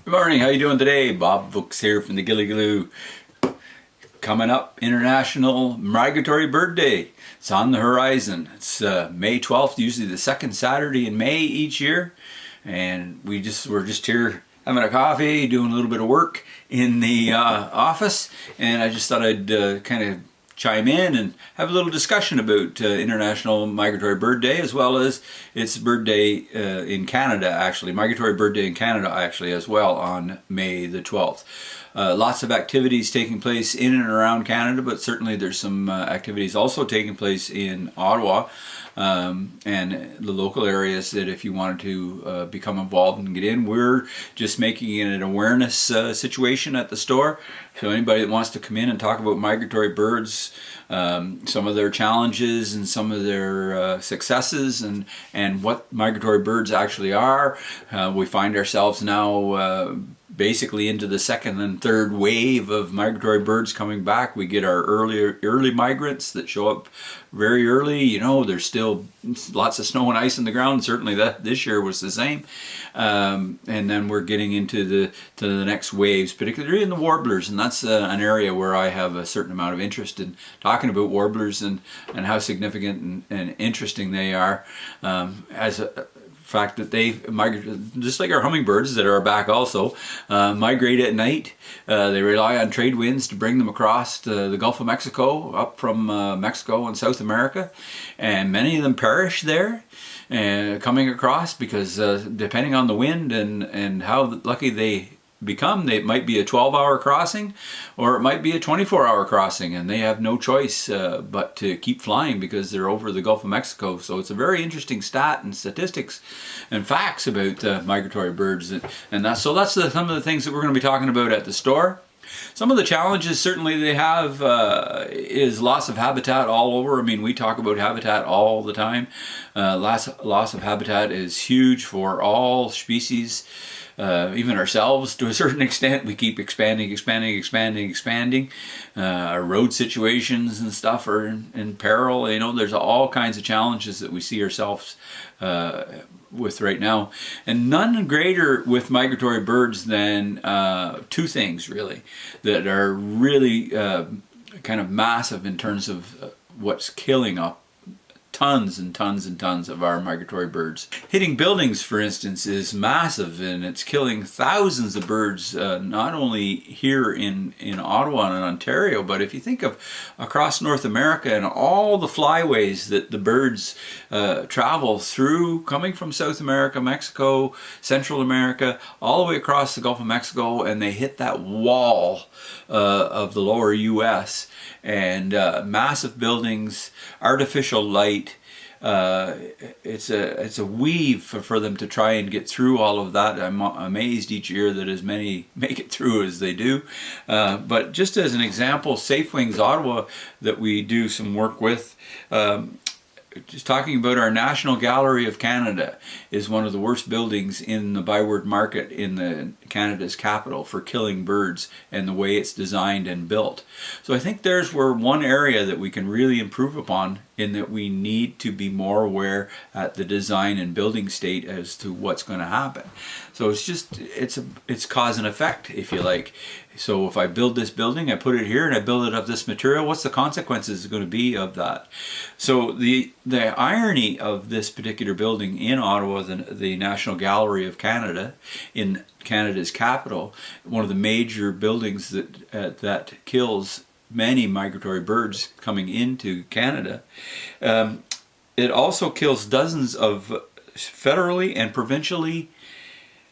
Good morning, how you doing today? Bob Books here from the Gilly Glue. Coming up, International Migratory Bird Day. It's on the horizon. It's May 12th, usually the second Saturday in May each year. And we're just here having a coffee, doing a little bit of work in the office. And I just thought I'd kind of chime in and have a little discussion about International Migratory Bird Day, as well as its bird day in Canada, actually. Migratory Bird Day in Canada, actually, as well, on May the 12th. Lots of activities taking place in and around Canada, but certainly there's some activities also taking place in Ottawa and the local areas that if you wanted to become involved and get in. We're just making it an awareness situation at the store. So anybody that wants to come in and talk about migratory birds, some of their challenges and some of their successes, and what migratory birds actually are. We find ourselves now basically into the second and third wave of migratory birds coming back. We get our early migrants that show up very early. You know, there's still lots of snow and ice on the ground. Certainly that this year was the same. And then we're getting into the next waves, particularly in the warblers, and that's an area where I have a certain amount of interest in talking about warblers and how significant and interesting they are as a fact that they migrate, just like our hummingbirds that are back also, migrate at night. They rely on trade winds to bring them across the Gulf of Mexico, up from Mexico and South America, and many of them perish there coming across because depending on the wind and how lucky they become, it might be a 12-hour crossing or it might be a 24-hour crossing, and they have no choice but to keep flying because they're over the Gulf of Mexico. So it's a very interesting stat and statistics and facts about migratory birds, and that's some of the things that we're going to be talking about at the store. Some of the challenges certainly they have is loss of habitat all over. I mean, we talk about habitat all the time. Loss of habitat is huge for all species. Even ourselves, to a certain extent, we keep expanding. Our road situations and stuff are in peril. You know, there's all kinds of challenges that we see ourselves with right now, and none greater with migratory birds than two things really that are really kind of massive in terms of what's killing up tons and tons and tons of our migratory birds. Hitting buildings, for instance, is massive, and it's killing thousands of birds, not only here in Ottawa and Ontario, but if you think of across North America and all the flyways that the birds travel through, coming from South America, Mexico, Central America, all the way across the Gulf of Mexico, and they hit that wall of the lower US, and massive buildings, artificial light. It's a weave for them to try and get through all of that. I'm amazed each year that as many make it through as they do. But just as an example, Safe Wings Ottawa that we do some work with, just talking about our National Gallery of Canada is one of the worst buildings in the Byward Market in Canada's capital for killing birds and the way it's designed and built. So I think there's one area that we can really improve upon, in that we need to be more aware at the design and building state as to what's going to happen. So it's cause and effect, if you like. So if I build this building, I put it here and I build it of this material, what's the consequences going to be of that? So the irony of this particular building in Ottawa, the National Gallery of Canada, in Canada's capital, one of the major buildings that kills many migratory birds coming into Canada, it also kills dozens of federally and provincially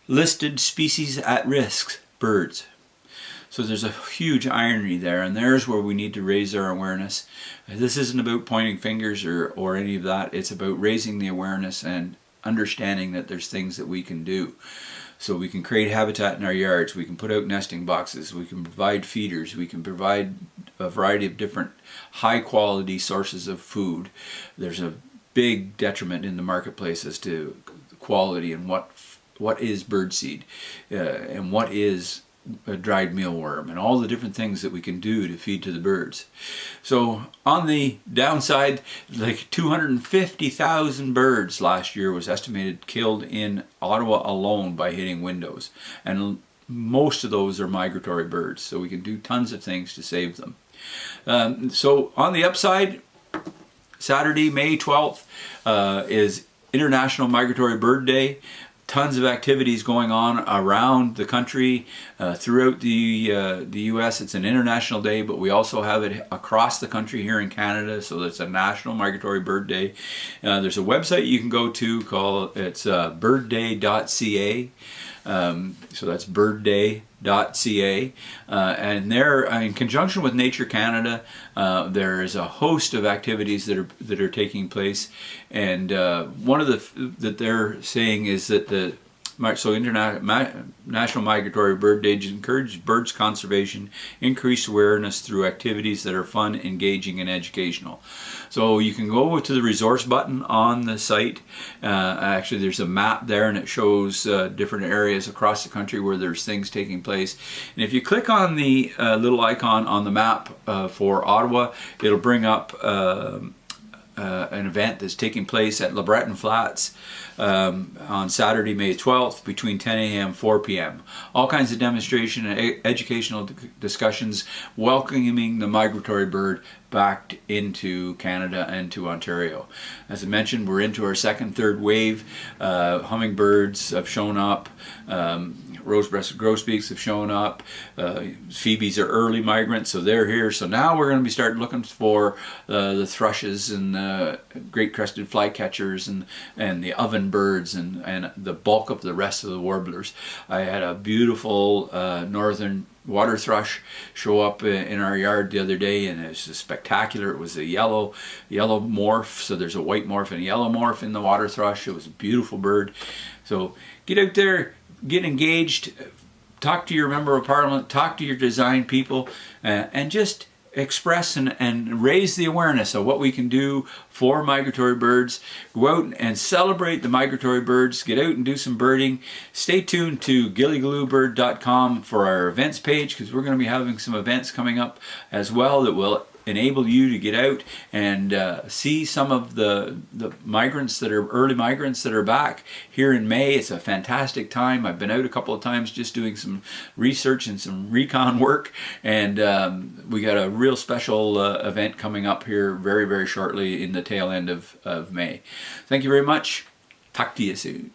listed species at risk birds. So there's a huge irony there, and there's where we need to raise our awareness. This isn't about pointing fingers or any of that. It's about raising the awareness and understanding that there's things that we can do. So we can create habitat in our yards, we can put out nesting boxes, we can provide feeders, we can provide a variety of different high quality sources of food. There's a big detriment in the marketplace as to quality and what is birdseed and what is a dried mealworm, and all the different things that we can do to feed to the birds. So on the downside, like 250,000 birds last year was estimated killed in Ottawa alone by hitting windows, and most of those are migratory birds, so we can do tons of things to save them. So on the upside, Saturday, May 12th is International Migratory Bird Day. Tons of activities going on around the country, throughout the U.S. It's an international day, but we also have it across the country here in Canada, so it's a National Migratory Bird Day. There's a website you can go to called, it's birdday.ca. So that's birdday.ca, and there, in conjunction with Nature Canada, there is a host of activities that are taking place, and one of the that they're saying is that the National Migratory Bird Day encourages birds conservation, increased awareness through activities that are fun, engaging, and educational. So you can go to the resource button on the site. Actually, there's a map there, and it shows different areas across the country where there's things taking place. And if you click on the little icon on the map for Ottawa, it'll bring up an event that's taking place at LeBreton Flats on Saturday, May 12th between 10 a.m. and 4 p.m. All kinds of demonstration and educational discussions welcoming the migratory bird back into Canada and to Ontario. As I mentioned, we're into our second, third wave. Hummingbirds have shown up. Rose-breasted grosbeaks have shown up. Phoebes are early migrants, so they're here. So now we're going to be starting looking for the thrushes and great crested flycatchers and the oven birds and the bulk of the rest of the warblers. I had a beautiful northern water thrush show up in our yard the other day, and it was spectacular. It was a yellow morph, so there's a white morph and a yellow morph in the water thrush. It was a beautiful bird. So get out there, get engaged, talk to your member of parliament, talk to your design people, and just express and raise the awareness of what we can do for migratory birds. Go out and celebrate the migratory birds. Get out and do some birding. Stay tuned to gillygaloobird.com for our events page, because we're going to be having some events coming up as well that will enable you to get out and see some of the migrants that are early migrants that are back here in May. It's a fantastic time. I've been out a couple of times just doing some research and some recon work, and we got a real special event coming up here very, very shortly in the tail end of May. Thank you very much. Talk to you soon.